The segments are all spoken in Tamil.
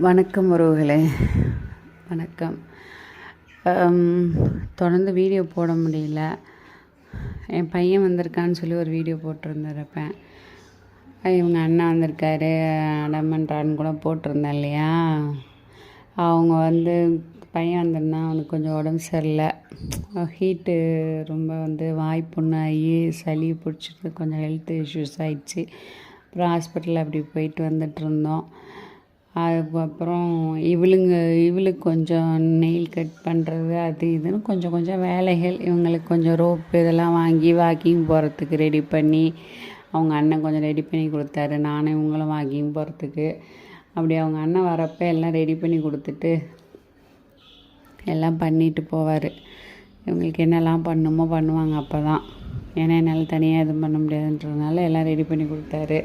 வணக்கம் உறவுகளே, வணக்கம். தொடர்ந்து வீடியோ போட முடியல. என் பையன் வந்திருக்கான்னு சொல்லி ஒரு வீடியோ போட்டிருந்துருப்பேன். இவங்க அண்ணா வந்திருக்காரு அடமன்றான்னு கூட போட்டிருந்தேன் இல்லையா. அவங்க பையன் வந்திருந்தான். அவனுக்கு கொஞ்சம் உடம்பு சரியில்லை. ஹீட்டு ரொம்ப வாய் புண்ணாகி சளி பிடிச்சிட்டு கொஞ்சம் ஹெல்த் இஷ்யூஸ் ஆகிடுச்சு. அப்புறம் ஹாஸ்பிட்டலில் அப்படி போயிட்டு வந்துட்டுருந்தோம். அதுக்கப்புறம் இவளுக்கு கொஞ்சம் நெயில் கட் பண்ணுறது அது இதுன்னு கொஞ்சம் வேலைகள். இவங்களுக்கு கொஞ்சம் ரோப்பு இதெல்லாம் வாங்கி வாக்கிங் போகிறதுக்கு ரெடி பண்ணி, அவங்க அண்ணன் கொஞ்சம் ரெடி பண்ணி கொடுத்தாரு. நானும் இவங்களும் வாக்கிங் போகிறதுக்கு அப்படி அவங்க அண்ணன் வரப்போ எல்லாம் ரெடி பண்ணி கொடுத்துட்டு எல்லாம் பண்ணிட்டு போவார். இவங்களுக்கு என்னெல்லாம் பண்ணுமோ பண்ணுவாங்க அப்போ தான். ஏன்னா என்னால் தனியாக எதுவும் பண்ண முடியாதுன்றதுனால எல்லாம் ரெடி பண்ணி கொடுத்தாரு.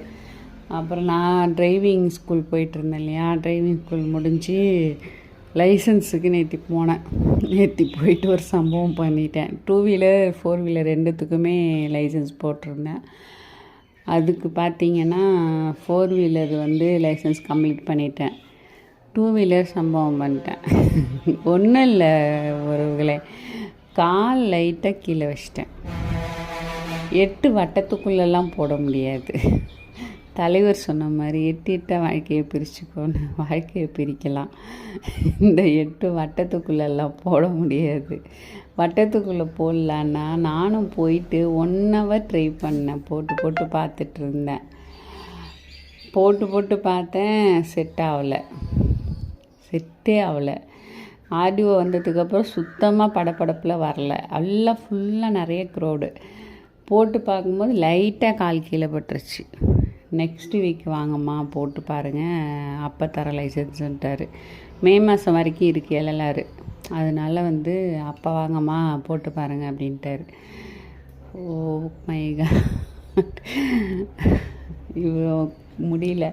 அப்புறம் நான் டிரைவிங் ஸ்கூல் போயிட்டுருந்தேன் இல்லையா. டிரைவிங் ஸ்கூல் முடிஞ்சு லைசன்ஸுக்கு நேற்று போனேன். நேற்று போயிட்டு ஒரு சம்பவம் பண்ணிட்டேன். 2 வீலர் 4 வீலர் ரெண்டுத்துக்குமே லைசன்ஸ் போட்டிருந்தேன். அதுக்கு பார்த்திங்கன்னா 4 வீலர் லைசன்ஸ் கம்ப்ளீட் பண்ணிட்டேன். 2 வீலர் சம்பவம் பண்ணிட்டேன். ஒன்றும் இல்லை ஒருவர்களே, கால் லைட்டாக கீழே வச்சிட்டேன். 8 வட்டத்துக்குள்ளெல்லாம் போட முடியாது. தலைவர் சொன்ன மாதிரி 8 வாழ்க்கையை பிரிச்சுக்கோன்னு. வாழ்க்கையை பிரிக்கலாம். இந்த 8 வட்டத்துக்குள்ளெல்லாம் போட முடியாது. வட்டத்துக்குள்ளே போடலான்னா நானும் போயிட்டு 1 hour ட்ரை பண்ணேன். போட்டு பார்த்துட்டு இருந்தேன். போட்டு பார்த்தேன், செட்டே ஆகலை. ஆடியோ வந்ததுக்கப்புறம் சுத்தமாக படப்படப்பில் வரல. எல்லாம் ஃபுல்லாக நிறைய க்ரௌடு. போட்டு பார்க்கும்போது லைட்டாக கால் கீழே பட்டுருச்சு. நெக்ஸ்ட் வீக் வாங்கம்மா போட்டு பாருங்கள், அப்போ தர லைசன்ஸுன்ட்டார். மே மாதம் வரைக்கும் இருக்குது LLR. அதனால் அப்போ வாங்கம்மா போட்டு பாருங்கள் அப்படின்ட்டார். ஓ மை காட், இவ்வளோ முடியல.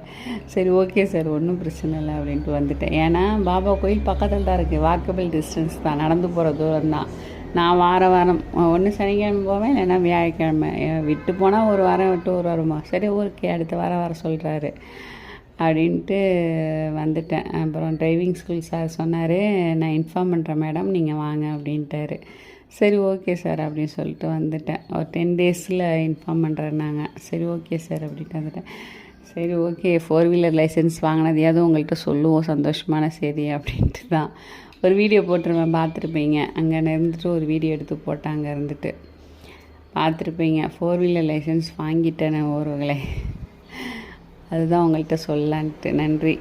சரி ஓகே சார், ஒன்றும் பிரச்சனை இல்லை அப்படின்ட்டு வந்துட்டேன். ஏன்னா பாபா கோயில் பக்கத்தில் தான் இருக்குது. வாக்கபிள் டிஸ்டன்ஸ் தான், நடந்து போகிற தூரம் தான். நான் வாரம் ஒன்று சனிக்கிழமை போவேன், இல்லைன்னா வியாழக்கிழமை. விட்டு போனால் ஒரு வாரம் விட்டு ஒரு வாரமா. சரி ஓகே, அடுத்த வாரம் வர சொல்கிறாரு அப்படின்ட்டு வந்துட்டேன். அப்புறம் டிரைவிங் ஸ்கூல் சார் சொன்னார், நான் இன்ஃபார்ம் பண்ணுறேன் மேடம், நீங்கள் வாங்க அப்படின்ட்டாரு. சரி ஓகே சார் அப்படின்னு சொல்லிட்டு வந்துட்டேன். ஒரு 10 daysல இன்ஃபார்ம் பண்ணுறேன்னாங்க. சரி ஓகே சார் அப்படின்ட்டு வந்துட்டேன். சரி ஓகே, 4 வீலர் லைசன்ஸ் வாங்கினதையாவது உங்கள்கிட்ட சொல்லுவோம், சந்தோஷமான செய்தி அப்படின்ட்டு தான் ஒரு வீடியோ போட்டிருவேன், பார்த்துருப்பீங்க. அங்கே இருந்துட்டு ஒரு வீடியோ எடுத்து போட்டேன். அங்கே இருந்துட்டு பார்த்துருப்பீங்க. 4 வீலர் லைசன்ஸ் வாங்கிட்டேன் ஒருவர்களே. அதுதான் உங்கள்கிட்ட சொல்லலான்ட்டு. நன்றி.